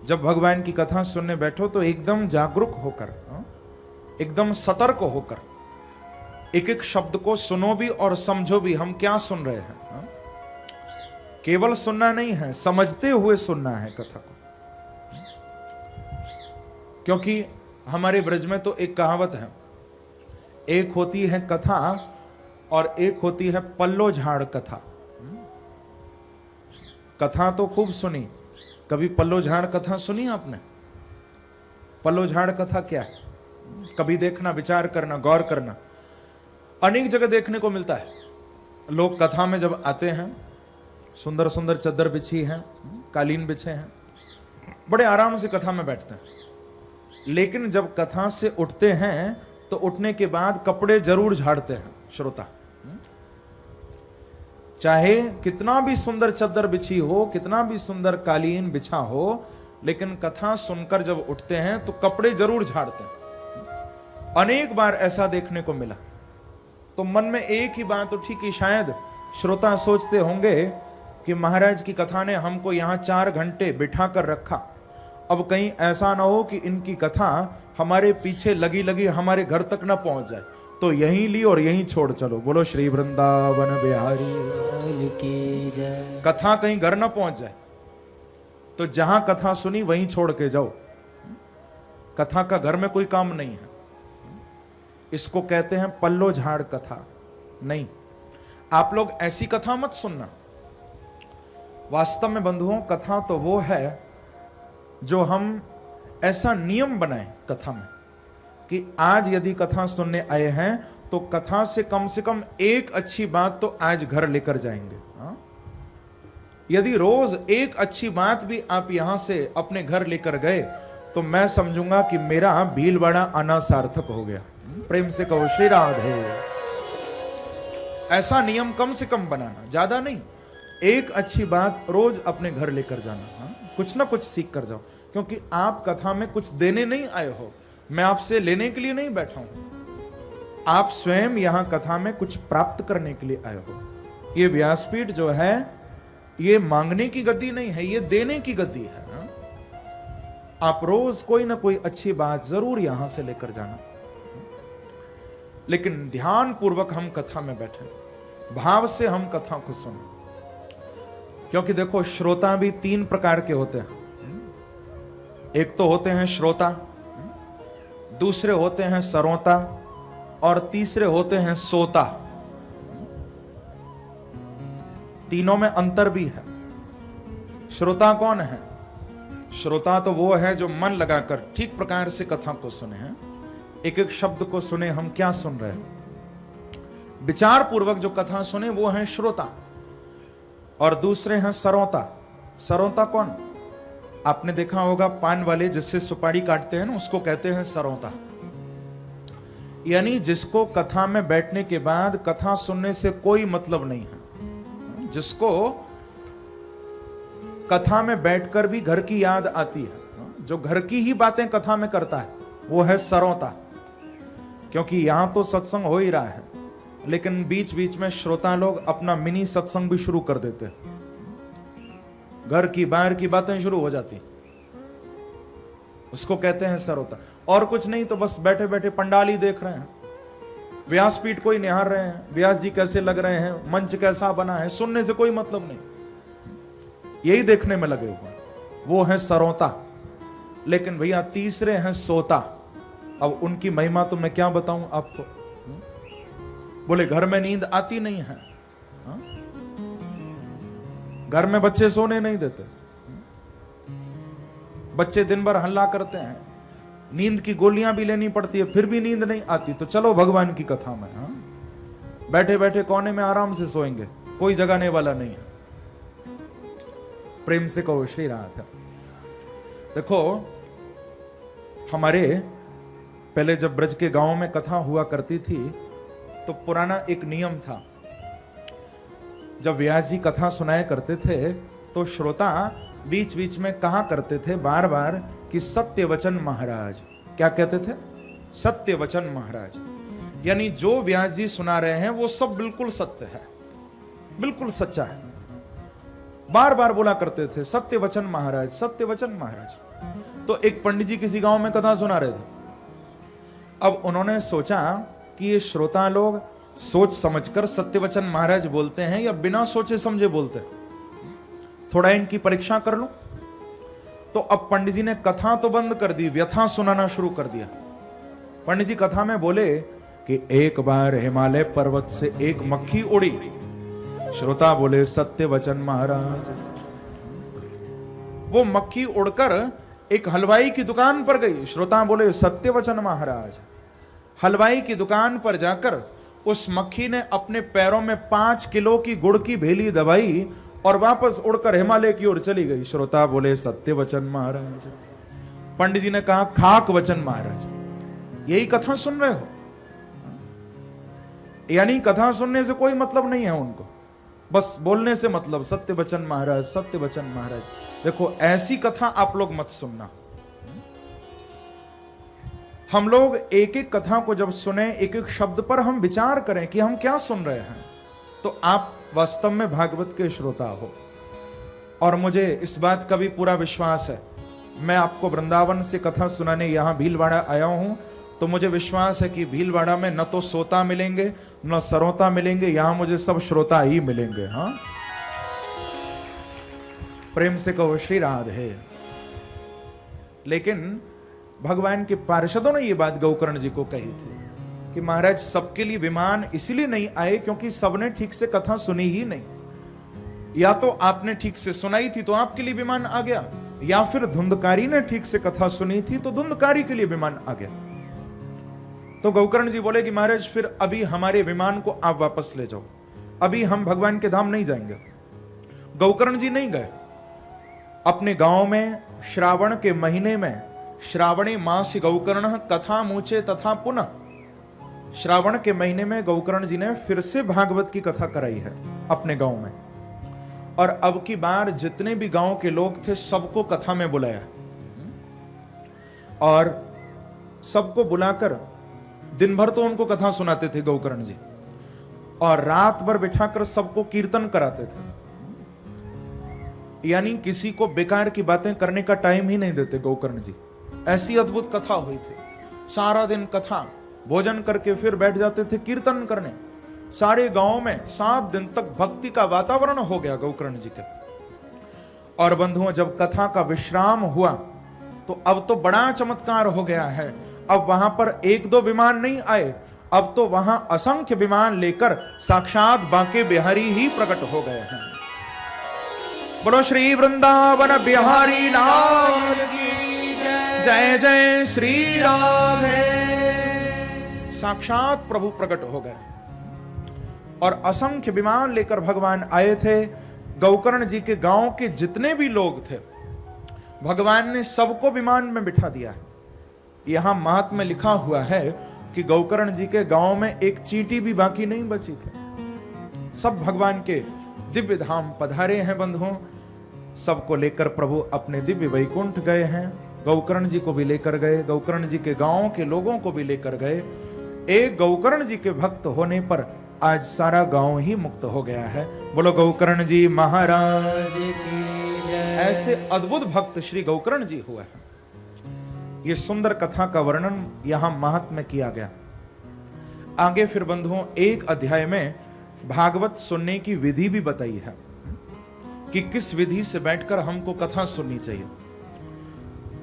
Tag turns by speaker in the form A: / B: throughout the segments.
A: जब भगवान की कथा सुनने बैठो तो एकदम जागरूक होकर, एकदम सतर्क होकर एक एक शब्द को सुनो भी और समझो भी, हम क्या सुन रहे हैं। केवल सुनना नहीं है, समझते हुए सुनना है कथा को। क्योंकि हमारे ब्रज में तो एक कहावत है, एक होती है कथा और एक होती है पल्लो झाड़ कथा। कथा तो खूब सुनी, कभी पल्लो झाड़ कथा सुनी आपने? पल्लो झाड़ कथा क्या है? कभी देखना, विचार करना, गौर करना। अनेक जगह देखने को मिलता है। लोग कथा में जब आते हैं, सुंदर सुंदर चद्दर बिछी है, कालीन बिछे हैं, बड़े आराम से कथा में बैठते हैं। लेकिन जब कथा से उठते हैं तो उठने के बाद कपड़े जरूर झाड़ते हैं श्रोता। चाहे कितना भी सुंदर चद्दर बिछी हो, कितना भी सुंदर कालीन बिछा हो, लेकिन कथा सुनकर जब उठते हैं तो कपड़े जरूर झाड़ते हैं। अनेक बार ऐसा देखने को मिला। तो मन में एक ही बात उठी कि शायद श्रोता सोचते होंगे कि महाराज की कथा ने हमको यहां 4 घंटे बिठा कर रखा, अब कहीं ऐसा ना हो कि इनकी कथा हमारे पीछे लगी लगी हमारे घर तक ना पहुंच जाए, तो यहीं ली और यहीं छोड़ चलो। बोलो श्री वृंदावन बिहारी की जय। कथा कहीं घर ना पहुंच जाए तो जहां कथा सुनी वहीं छोड़ के जाओ। कथा का घर में कोई काम नहीं है। इसको कहते हैं पल्लो झाड़ कथा। नहीं, आप लोग ऐसी कथा मत सुनना। वास्तव में बंधुओं, कथा तो वो है जो हम ऐसा नियम बनाएं कथा में कि आज यदि कथा सुनने आए हैं तो कथा से कम एक अच्छी बात तो आज घर लेकर जाएंगे। यदि रोज एक अच्छी बात भी आप यहां से अपने घर लेकर गए तो मैं समझूंगा कि मेरा भीलवाड़ा आना सार्थक हो गया। प्रेम से कहो श्री राधे। ऐसा नियम कम से कम बनाना, ज्यादा नहीं। एक अच्छी बात रोज अपने घर लेकर जाना, कुछ ना कुछ सीख कर जाओ। क्योंकि आप कथा में कुछ देने नहीं आए हो, मैं आपसे लेने के लिए नहीं बैठा हूं। आप स्वयं यहां कथा में कुछ प्राप्त करने के लिए आए हो। ये व्यासपीठ जो है, ये मांगने की गद्दी नहीं है, ये देने की गद्दी है। आप रोज कोई ना कोई अच्छी बात जरूर यहां से लेकर जाना। लेकिन ध्यान पूर्वक हम कथा में बैठे, भाव से हम कथा को सुने। क्योंकि देखो, श्रोता भी 3 प्रकार के होते हैं। एक तो होते हैं श्रोता, दूसरे होते हैं सरोता, और तीसरे होते हैं सोता। तीनों में अंतर भी है। श्रोता कौन है? श्रोता तो वो है जो मन लगाकर ठीक प्रकार से कथा को सुने हैं, एक एक शब्द को सुने, हम क्या सुन रहे हैं, विचार पूर्वक जो कथा सुने, वो है श्रोता। और दूसरे हैं सरोता। सरोता कौन? आपने देखा होगा, पान वाले जिससे सुपारी काटते हैं ना, उसको कहते हैं सरोता। यानी जिसको कथा में बैठने के बाद कथा सुनने से कोई मतलब नहीं है, जिसको कथा में बैठकर भी घर की याद आती है, जो घर की ही बातें कथा में करता है, वो है सरोता। क्योंकि यहां तो सत्संग हो ही रहा है, लेकिन बीच बीच में श्रोता लोग अपना मिनी सत्संग भी शुरू कर देते हैं। घर की बाहर की बातें शुरू हो जाती, उसको कहते हैं सरोता। और कुछ नहीं तो बस बैठे बैठे पंडाल ही देख रहे हैं, व्यासपीठ को ही निहार रहे हैं, व्यास जी कैसे लग रहे हैं, मंच कैसा बना है, सुनने से कोई मतलब नहीं, यही देखने में लगे हुए, वो है सरोता। लेकिन भैया तीसरे हैं सोता। अब उनकी महिमा तो मैं क्या बताऊं आपको। बोले घर में नींद आती नहीं है, घर में बच्चे सोने नहीं देते, बच्चे दिन भर हल्ला करते हैं, नींद की गोलियां भी लेनी पड़ती है, फिर भी नींद नहीं आती, तो चलो भगवान की कथा में। बैठे बैठे कोने में आराम से सोएंगे, कोई जगाने वाला नहीं है। प्रेम से कहो श्री राधा। देखो, हमारे पहले जब ब्रज के गांव में कथा हुआ करती थी तो पुराना एक नियम था। जब व्यास जी कथा सुनाया करते थे तो श्रोता बीच बीच में कहा करते थे बार बार कि सत्य वचन महाराज। क्या कहते थे? सत्य वचन महाराज। यानी जो व्यास जी सुना रहे हैं वो सब बिल्कुल सत्य है, बिल्कुल सच्चा है। बार बार बोला करते थे सत्य वचन महाराज, सत्य वचन महाराज। तो एक पंडित जी किसी गांव में कथा सुना रहे थे। अब उन्होंने सोचा कि ये श्रोता लोग सोच समझकर सत्यवचन महाराज बोलते हैं या बिना सोचे समझे बोलते हैं, थोड़ा इनकी परीक्षा कर लूं। तो अब पंडित जी ने कथा तो बंद कर दी, व्यथा सुनाना शुरू कर दिया। पंडित जी कथा में बोले कि एक बार हिमालय पर्वत से एक मक्खी उड़ी। श्रोता बोले सत्यवचन महाराज। वो मक्खी उड़कर एक हलवाई की दुकान पर गई। श्रोता बोले सत्यवचन महाराज। हलवाई की दुकान पर जाकर उस मक्खी ने अपने पैरों में 5 किलो की गुड़ की भेली दबाई और वापस उड़कर हिमालय की ओर चली गई। श्रोता बोले सत्यवचन महाराज। पंडित जी ने कहा खाक वचन महाराज। यही कथा सुन रहे हो? यानी कथा सुनने से कोई मतलब नहीं है उनको, बस बोलने से मतलब, सत्यवचन महाराज, सत्यवचन महाराज। देखो ऐसी कथा आप लोग मत सुनना। हम लोग एक एक कथा को जब सुने, एक एक शब्द पर हम विचार करें कि हम क्या सुन रहे हैं, तो आप वास्तव में भागवत के श्रोता हो। और मुझे इस बात का भी पूरा विश्वास है, मैं आपको वृंदावन से कथा सुनाने यहां भीलवाड़ा आया हूं, तो मुझे विश्वास है कि भीलवाड़ा में न तो सोता मिलेंगे न सरोता मिलेंगे, यहां मुझे सब श्रोता ही मिलेंगे। हाँ, प्रेम से कहो श्री राधे। लेकिन भगवान के पार्षदों ने यह बात गौकर्ण जी को कही थी कि महाराज सबके लिए विमान इसलिए नहीं आए क्योंकि सबने ठीक से कथा सुनी ही नहीं। या तो आपने ठीक से सुनाई थी तो आपके लिए विमान आ गया, या फिर धुंधकारी ने ठीक से कथा सुनी थी तो धुंधकारी के लिए विमान आ गया। तो गौकर्ण जी बोले कि महाराज फिर अभी हमारे विमान को आप वापस ले जाओ, अभी हम भगवान के धाम नहीं जाएंगे। गौकर्ण जी नहीं गए। अपने गांव में श्रावण के महीने में श्रावणी मास गौकर्ण कथा मूचे तथा पुनः, श्रावण के महीने में गौकर्ण जी ने फिर से भागवत की कथा कराई है अपने गांव में। और अब की बार जितने भी गांव के लोग थे सबको कथा में बुलाया और सबको बुलाकर दिन भर तो उनको कथा सुनाते थे गौकर्ण जी, और रात भर बिठाकर सबको कीर्तन कराते थे। यानी किसी को बेकार की बातें करने का टाइम ही नहीं देते गौकर्ण जी। ऐसी अद्भुत कथा हुई थी। सारा दिन कथा, भोजन करके फिर बैठ जाते थे कीर्तन करने। सारे गांव में 7 दिन तक भक्ति का वातावरण हो गया गौकर्ण जी के। और बंधुओं, जब कथा का विश्राम हुआ तो अब तो बड़ा चमत्कार हो गया है। अब वहां पर 1-2 विमान नहीं आए, अब तो वहां असंख्य विमान लेकर साक्षात बांके बिहारी ही प्रकट हो गए हैं। बोलो श्री वृंदावन बिहारी नाम की जय जय श्री राधे। साक्षात प्रभु प्रकट हो गए और असंख्य विमान लेकर भगवान आए थे। गौकर्ण जी के गांव के जितने भी लोग थे भगवान ने सबको विमान में बिठा दिया। यहां महात्म्य लिखा हुआ है कि गौकर्ण जी के गांव में एक चींटी भी बाकी नहीं बची थी। सब भगवान के दिव्य धाम पधारे हैं बंधुओं। सबको लेकर प्रभु अपने दिव्य वैकुंठ गए हैं। गौकर्ण जी को भी लेकर गए, गौकर्ण जी के गांव के लोगों को भी लेकर गए। एक गौकर्ण जी के भक्त होने पर आज सारा गांव ही मुक्त हो गया है। बोलो गौकर्ण जी महाराज की जय। ऐसे अद्भुत भक्त श्री गौकर्ण जी हुए हैं। ये सुंदर कथा का वर्णन यहां महात्म्य किया गया। आगे फिर बंधुओं एक अध्याय में भागवत सुनने की विधि भी बताई है कि किस विधि से बैठकर हमको कथा सुननी चाहिए।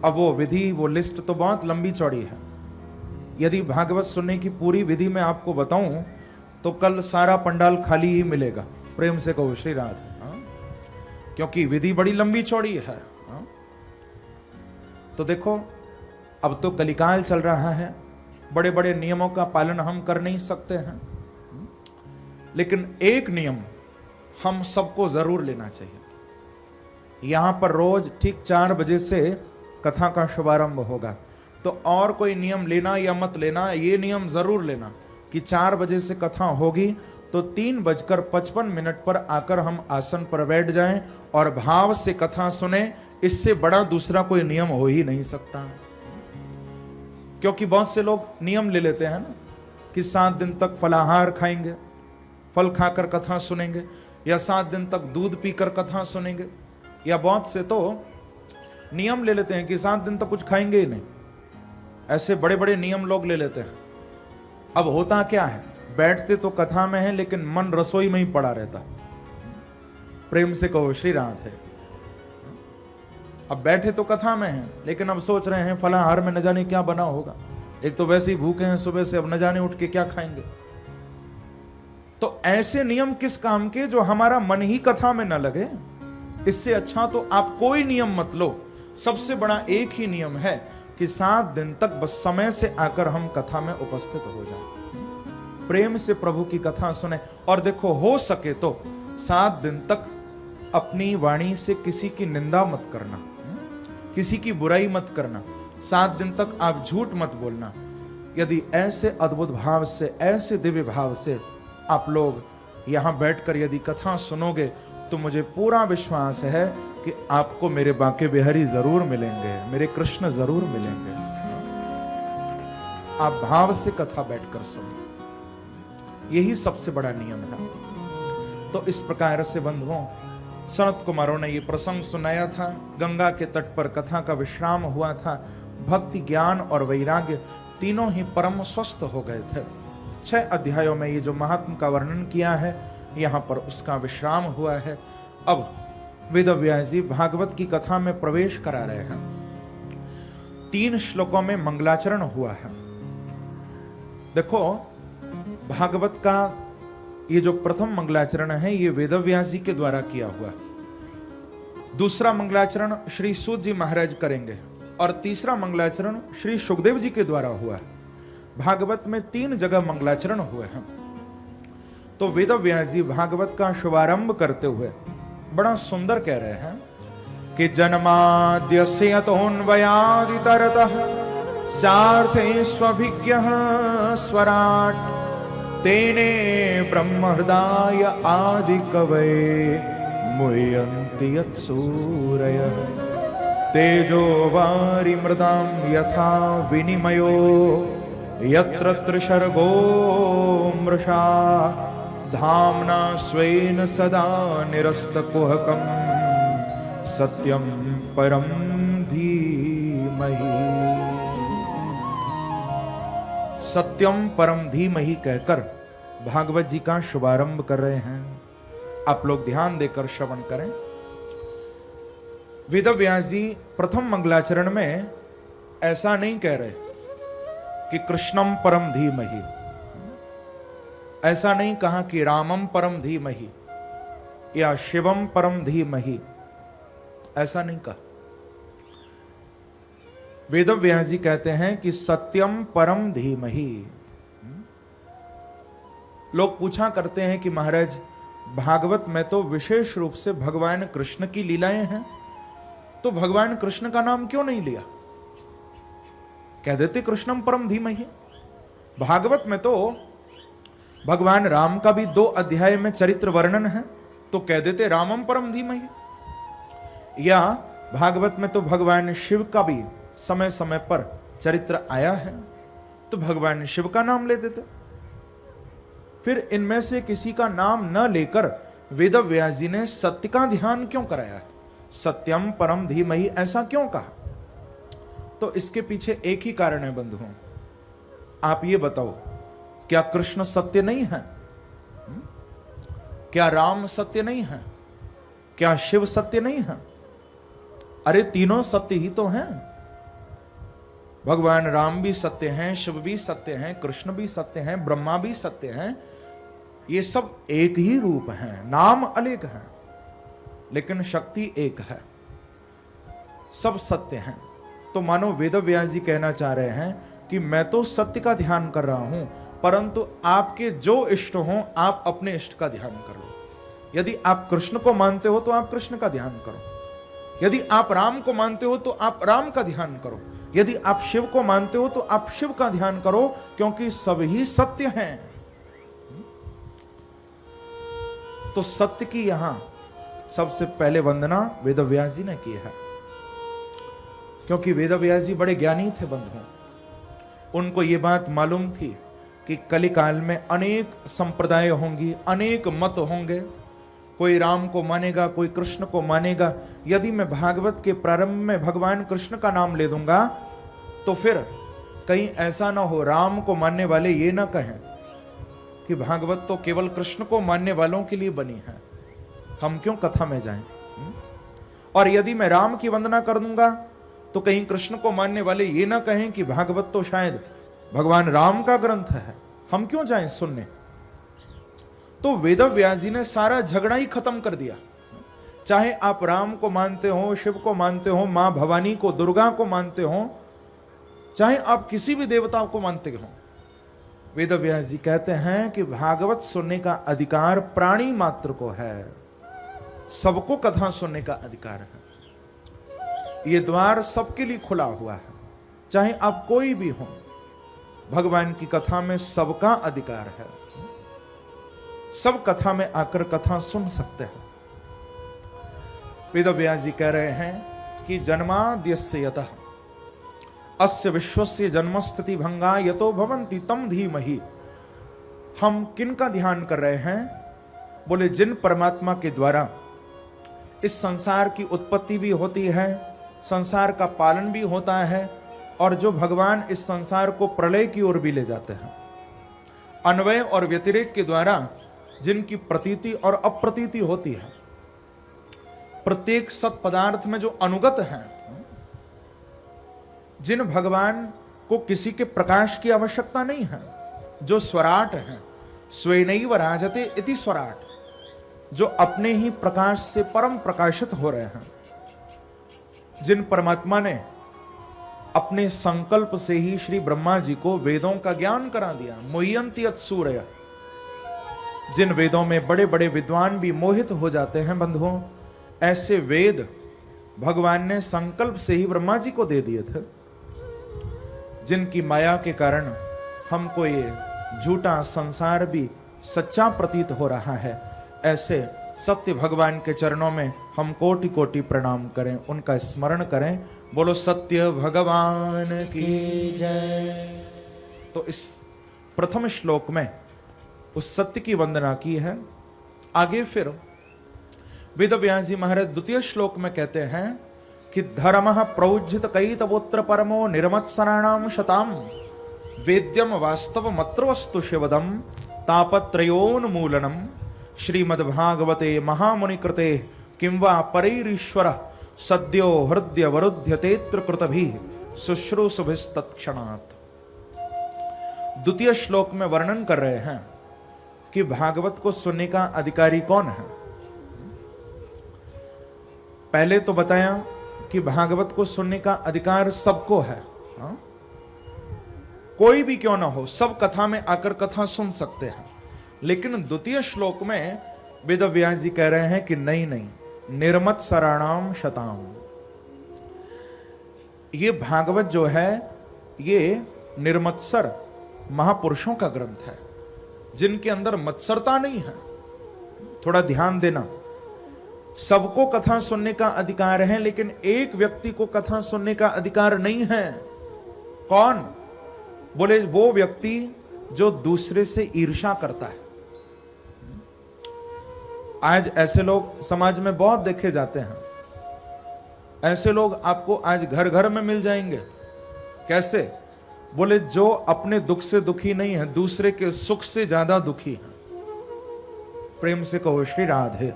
A: अब वो विधि, वो लिस्ट तो बहुत लंबी चौड़ी है। यदि भागवत सुनने की पूरी विधि में आपको बताऊं तो कल सारा पंडाल खाली ही मिलेगा। प्रेम से कहो श्री राधे। क्योंकि विधि बड़ी लंबी चौड़ी है। तो देखो, अब तो कलिकाल चल रहा है, बड़े बड़े नियमों का पालन हम कर नहीं सकते हैं, लेकिन एक नियम हम सबको जरूर लेना चाहिए। यहां पर रोज ठीक 4 बजे से कथा का शुभारंभ होगा। तो और कोई नियम लेना या मत लेना, ये नियम जरूर लेना कि 4 बजे से कथा होगी तो 3:55 पर आकर हम आसन पर बैठ जाएं और भाव से कथा सुने। इससे बड़ा दूसरा कोई नियम हो ही नहीं सकता। क्योंकि बहुत से लोग नियम ले लेते हैं ना कि 7 दिन तक फलाहार खाएंगे, फल खाकर कथा सुनेंगे, या 7 दिन तक दूध पीकर कथा सुनेंगे, या बहुत से तो नियम ले लेते हैं कि 7 दिन तक कुछ खाएंगे ही नहीं, ऐसे बड़े बड़े नियम लोग ले लेते हैं। अब होता क्या है, बैठते तो कथा में है लेकिन मन रसोई में ही पड़ा रहता। प्रेम से कहो श्री राधे। अब बैठे तो कथा में हैं लेकिन अब सोच रहे हैं फलाहार में न जाने क्या बना होगा, एक तो वैसे ही भूखे हैं सुबह से, अब न जाने उठ के क्या खाएंगे। तो ऐसे नियम किस काम के जो हमारा मन ही कथा में न लगे। इससे अच्छा तो आप कोई नियम मत लो। सबसे बड़ा एक ही नियम है कि 7 दिन तक बस समय से आकर हम कथा में उपस्थित हो जाएं, प्रेम से प्रभु की कथा सुने। और देखो, हो सके तो 7 दिन तक अपनी वाणी से किसी की निंदा मत करना, किसी की बुराई मत करना। 7 दिन तक आप झूठ मत बोलना। यदि ऐसे अद्भुत भाव से, ऐसे दिव्य भाव से आप लोग यहां बैठकर यदि कथा सुनोगे तो मुझे पूरा विश्वास है कि आपको मेरे बांके बिहारी जरूर मिलेंगे, मेरे कृष्ण जरूर मिलेंगे। आप भाव से कथा बैठकर सुनो, यही सबसे बड़ा नियम है। तो इस प्रकार से बंधुओं, सनत कुमारों ने यह प्रसंग सुनाया था। गंगा के तट पर कथा का विश्राम हुआ था। भक्ति, ज्ञान और वैराग्य तीनों ही परम स्वस्थ हो गए थे। 6 अध्यायों में ये जो महात्म का वर्णन किया है, यहां पर उसका विश्राम हुआ है। अब वेदव्यास जी भागवत की कथा में प्रवेश करा रहे हैं। 3 श्लोकों में मंगलाचरण हुआ है। देखो, भागवत का ये जो प्रथम मंगलाचरण है ये वेदव्यास जी के द्वारा किया हुआ है। दूसरा मंगलाचरण श्री सूत जी महाराज करेंगे और तीसरा मंगलाचरण श्री सुखदेव जी के द्वारा हुआ है। भागवत में 3 जगह मंगलाचरण हुए हैं। तो वेदव्यास जी भागवत का शुभारंभ करते हुए बड़ा सुंदर कह रहे हैं कि जन्माद्यस्य यतोऽन्वयादितरतः सार्थेष्वभिज्ञः स्वराट् तेने ब्रह्महृदाय आदिकवये मुह्यन्ति यत्सूरयः तेजो वारिमृदां यथा विनिमयो यत्र त्रिसर्गो मृषा धाम्ना स्वेन सदा निरस्तकुहकं सत्यं परं धीमहि। सत्यम परम धीमहि कहकर भागवत जी का शुभारंभ कर रहे हैं। आप लोग ध्यान देकर श्रवण करें। वेदव्यास जी प्रथम मंगलाचरण में ऐसा नहीं कह रहे कि कृष्णम परम धीमहि, ऐसा नहीं कहा कि रामम परम धीमहि या शिवम परम धीमहि, ऐसा नहीं कहा। वेदव्यास जी कहते हैं कि सत्यम परम धीमहि। लोग पूछा करते हैं कि महाराज, भागवत में तो विशेष रूप से भगवान कृष्ण की लीलाएं हैं, तो भगवान कृष्ण का नाम क्यों नहीं लिया? कह देते कृष्णम परम धीमहि। भागवत में तो भगवान राम का भी 2 अध्याय में चरित्र वर्णन है, तो कह देते रामम परम धीमहि। या भागवत में तो भगवान शिव का भी समय समय पर चरित्र आया है, तो भगवान शिव का नाम ले देते। फिर इनमें से किसी का नाम न लेकर वेदव्यास जी ने सत्य का ध्यान क्यों कराया है? सत्यम परम धीमहि ऐसा क्यों कहा? तो इसके पीछे एक ही कारण है बंधुओं। आप ये बताओ, क्या कृष्ण सत्य नहीं है? क्या राम सत्य नहीं है? क्या शिव सत्य नहीं है? अरे तीनों सत्य ही तो हैं। भगवान राम भी सत्य हैं, शिव भी सत्य हैं, कृष्ण भी सत्य हैं, ब्रह्मा भी सत्य हैं। ये सब एक ही रूप हैं, नाम अनेक हैं, लेकिन शक्ति एक है। सब सत्य हैं। तो मानो वेदव्यास जी कहना चाह रहे हैं कि मैं तो सत्य का ध्यान कर रहा हूं, परंतु आपके जो इष्ट हों आप अपने इष्ट का ध्यान कर लो। यदि आप कृष्ण को मानते हो तो आप कृष्ण का ध्यान करो, यदि आप राम को मानते हो तो आप राम का ध्यान करो, यदि आप शिव को मानते हो तो आप शिव का ध्यान करो, क्योंकि सभी सत्य हैं। तो सत्य की यहां सबसे पहले वंदना वेदव्यास जी ने की है, क्योंकि वेदव्यास जी बड़े ज्ञानी थे बंधु। उनको ये बात मालूम थी कि कलिकाल में अनेक संप्रदाय होंगी, अनेक मत होंगे, कोई राम को मानेगा, कोई कृष्ण को मानेगा। यदि मैं भागवत के प्रारंभ में भगवान कृष्ण का नाम ले दूंगा तो फिर कहीं ऐसा ना हो राम को मानने वाले ये ना कहें कि भागवत तो केवल कृष्ण को मानने वालों के लिए बनी है, हम क्यों कथा में जाएं। और यदि मैं राम की वंदना कर दूंगा तो कहीं कृष्ण को मानने वाले ये ना कहें कि भागवत तो शायद भगवान राम का ग्रंथ है, हम क्यों जाएं सुनने। तो वेदव्यास जी ने सारा झगड़ा ही खत्म कर दिया। चाहे आप राम को मानते हो, शिव को मानते हो, मां भवानी को, दुर्गा को मानते हो, चाहे आप किसी भी देवता को मानते हो, वेदव्यास जी कहते हैं कि भागवत सुनने का अधिकार प्राणी मात्र को है, सबको कथा सुनने का अधिकार है। यह द्वार सबके लिए खुला हुआ है, चाहे आप कोई भी हो, भगवान की कथा में सबका अधिकार है, सब कथा में आकर कथा सुन सकते हैं। वेदव्यास जी कह रहे हैं कि जन्माद्यस्य यतः अस्य विश्वस्य जन्मस्थिति भंगा यतो भवन्ति तम धीमहि। हम किन का ध्यान कर रहे हैं? बोले जिन परमात्मा के द्वारा इस संसार की उत्पत्ति भी होती है, संसार का पालन भी होता है, और जो भगवान इस संसार को प्रलय की ओर भी ले जाते हैं। अन्वय और व्यतिरेक के द्वारा जिनकी प्रतीति और अप्रतीति होती है, प्रत्येक सत पदार्थ में जो अनुगत है, जिन भगवान को किसी के प्रकाश की आवश्यकता नहीं है, जो स्वराट है, स्वेनैव राजते इति स्वराट, जो अपने ही प्रकाश से परम प्रकाशित हो रहे हैं, जिन परमात्मा ने अपने संकल्प से ही श्री ब्रह्मा जी को वेदों का ज्ञान करा दिया, मोह्यन्ति सूर्य, जिन वेदों में बड़े बड़े विद्वान भी मोहित हो जाते हैं बंधुओं, ऐसे वेद भगवान ने संकल्प से ही ब्रह्मा जी को दे दिए थे, जिनकी माया के कारण हमको ये झूठा संसार भी सच्चा प्रतीत हो रहा है। ऐसे सत्य भगवान के चरणों में हम कोटि कोटि प्रणाम करें, उनका स्मरण करें। बोलो सत्य भगवान की जय। तो इस प्रथम श्लोक में उस सत्य की वंदना की है। आगे फिर वेदव्यास जी महाराज द्वितीय श्लोक में कहते हैं कि धर्मः प्रौज्झित कैतवोत्र परमो निर्मत्सराणाम शताम वेद्यम वास्तव मत्र वस्तु शिवदम तापत्रयोन्मूलनम श्रीमद्भागवते महामुनि कृते किंवा परैरीश्वर सद्यो हृदय वरुध्यतेत्र कृतभिः शुश्रूषुभिस्तत्क्षणात्। द्वितीय श्लोक में वर्णन कर रहे हैं कि भागवत को सुनने का अधिकारी कौन है। पहले तो बताया कि भागवत को सुनने का अधिकार सबको है, हाँ? कोई भी क्यों ना हो, सब कथा में आकर कथा सुन सकते हैं। लेकिन द्वितीय श्लोक में वेदव्यास जी कह रहे हैं कि नहीं नहीं, निर्मत्सराणाम शताम, ये भागवत जो है ये निर्मत्सर महापुरुषों का ग्रंथ है, जिनके अंदर मत्सरता नहीं है। थोड़ा ध्यान देना, सबको कथा सुनने का अधिकार है, लेकिन एक व्यक्ति को कथा सुनने का अधिकार नहीं है। कौन? बोले वो व्यक्ति जो दूसरे से ईर्ष्या करता है। आज ऐसे लोग समाज में बहुत देखे जाते हैं। ऐसे लोग आपको आज घर घर में मिल जाएंगे। कैसे? बोले जो अपने दुख से दुखी नहीं है, दूसरे के सुख से ज्यादा दुखी है। प्रेम से कहो श्री राधे।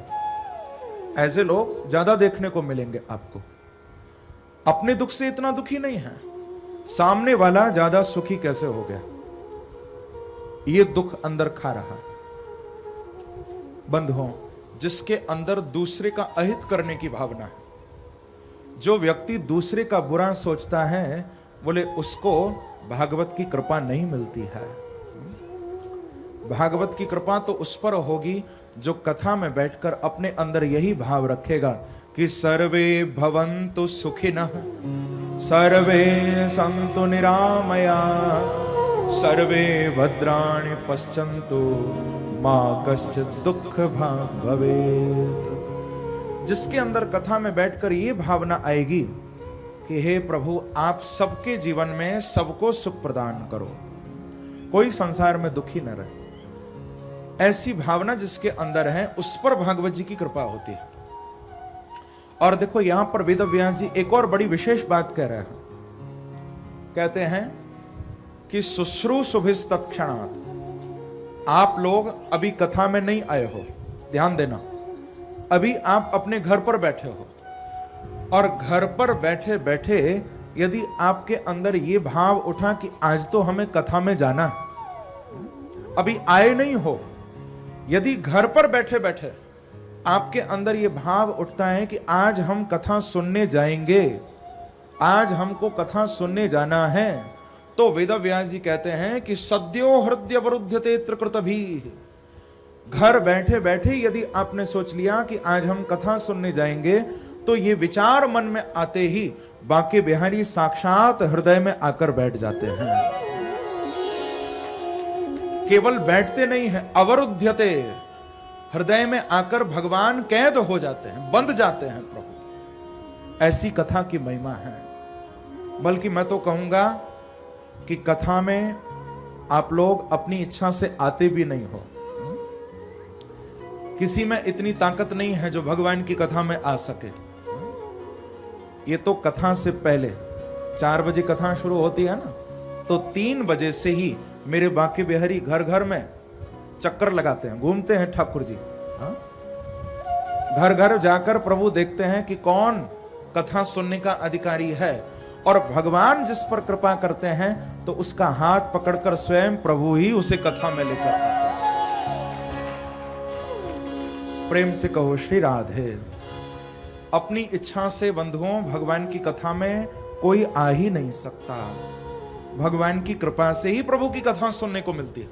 A: ऐसे लोग ज्यादा देखने को मिलेंगे आपको। अपने दुख से इतना दुखी नहीं है, सामने वाला ज्यादा सुखी कैसे हो गया, ये दुख अंदर खा रहा। बंधुओं, जिसके अंदर दूसरे का अहित करने की भावना है, जो व्यक्ति दूसरे का बुरा सोचता है, बोले उसको भागवत की कृपा नहीं मिलती है। भागवत की कृपा तो उस पर होगी जो कथा में बैठकर अपने अंदर यही भाव रखेगा कि सर्वे भवन्तु सुखिनः, सर्वे सन्तु निरामया, सर्वे भद्राणि पश्यन्तु मा कश्चित् दुःख भाग् भवेत्। जिसके अंदर कथा में बैठकर ये भावना आएगी कि हे प्रभु, आप सबके जीवन में सबको सुख प्रदान करो, कोई संसार में दुखी न रहे। ऐसी भावना जिसके अंदर है उस पर भागवत जी की कृपा होती है। और देखो यहां पर वेदव्यास जी एक और बड़ी विशेष बात कह रहे हैं। कहते हैं कि शुश्रूषुभिः तत्क्षणात्, आप लोग अभी कथा में नहीं आए हो, ध्यान देना, अभी आप अपने घर पर बैठे हो, और घर पर बैठे बैठे यदि आपके अंदर ये भाव उठा कि आज तो हमें कथा में जाना है, अभी आए नहीं हो, यदि घर पर बैठे बैठे आपके अंदर ये भाव उठता है कि आज हम कथा सुनने जाएंगे, आज हमको कथा सुनने जाना है, तो वेदव्यास जी कहते हैं कि सद्यो हृदय वरुध्यते त्रिकृतभिः, घर बैठे बैठे यदि आपने सोच लिया कि आज हम कथा सुनने जाएंगे, तो ये विचार मन में आते ही बांके बिहारी साक्षात हृदय में आकर बैठ जाते हैं। केवल बैठते नहीं हैं, अवरुध्यते, हृदय में आकर भगवान कैद हो जाते हैं, बंध जाते हैं प्रभु। ऐसी कथा की महिमा है। बल्कि मैं तो कहूंगा कि कथा में आप लोग अपनी इच्छा से आते भी नहीं हो। किसी में इतनी ताकत नहीं है जो भगवान की कथा में आ सके। ये तो कथा से पहले 4 बजे कथा शुरू होती है ना, तो 3 बजे से ही मेरे बांके बिहारी घर घर में चक्कर लगाते हैं, घूमते हैं ठाकुर जी। हाँ? घर घर जाकर प्रभु देखते हैं कि कौन कथा सुनने का अधिकारी है, और भगवान जिस पर कृपा करते हैं तो उसका हाथ पकड़कर स्वयं प्रभु ही उसे कथा में लेकर आते हैं। प्रेम से कहो श्री राधे। अपनी इच्छा से बंधुओं भगवान की कथा में कोई आ ही नहीं सकता। भगवान की कृपा से ही प्रभु की कथा सुनने को मिलती है।